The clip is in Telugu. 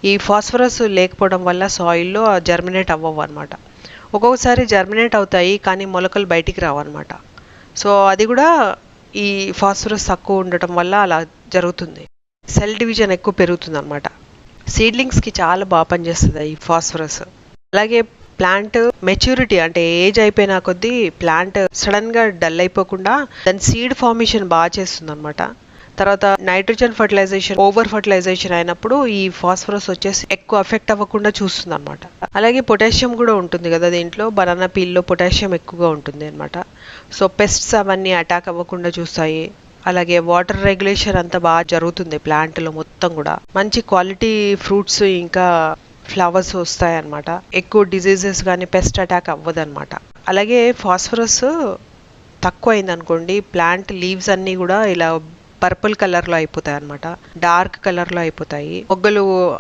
ఈ ఫాస్ఫరస్ లేకపోవడం వల్ల సాయిల్లో జర్మినేట్ అవ్వవు అనమాట. ఒక్కొక్కసారి జర్మినేట్ అవుతాయి కానీ మొలకలు బయటికి రావన్నమాట. సో అది కూడా ఈ ఫాస్ఫరస్ తక్కువ ఉండటం వల్ల అలా జరుగుతుంది. సెల్ డివిజన్ ఎక్కువ పెరుగుతుంది అనమాట. సీడ్లింగ్స్కి చాలా బాగా పనిచేస్తుంది ఈ ఫాస్ఫరస్. అలాగే ప్లాంట్ మెచ్యూరిటీ అంటే ఏజ్ అయిపోయిన కొద్దీ ప్లాంట్ సడన్గా డల్ అయిపోకుండా దాని సీడ్ ఫార్మేషన్ బాగా చేస్తుంది అనమాట. తర్వాత నైట్రోజన్ ఫర్టిలైజేషన్ ఓవర్ ఫర్టిలైజేషన్ అయినప్పుడు ఈ ఫాస్ఫరస్ వచ్చేసి ఎక్కువ ఎఫెక్ట్ అవ్వకుండా చూస్తుంది అనమాట. అలాగే పొటాషియం కూడా ఉంటుంది కదా దీంట్లో, బనానా పీల్లో పొటాషియం ఎక్కువగా ఉంటుంది అనమాట. సో పెస్ట్స్ అవన్నీ అటాక్ అవ్వకుండా చూస్తాయి. అలాగే వాటర్ రెగ్యులేషన్ అంతా బాగా జరుగుతుంది ప్లాంట్లో మొత్తం కూడా. మంచి క్వాలిటీ ఫ్రూట్స్ ఇంకా ఫ్లవర్స్ వస్తాయి అన్నమాట. ఎక్కువ డిజీజెస్ కానీ పెస్ట్ అటాక్ అవ్వదన్నమాట. అలాగే ఫాస్ఫరస్ తక్కువ అయింది అనుకోండి, ప్లాంట్ లీవ్స్ అన్నీ కూడా ఇలా పర్పుల్ కలర్లో అయిపోతాయి అనమాట, డార్క్ కలర్లో అయిపోతాయి. మొగ్గలు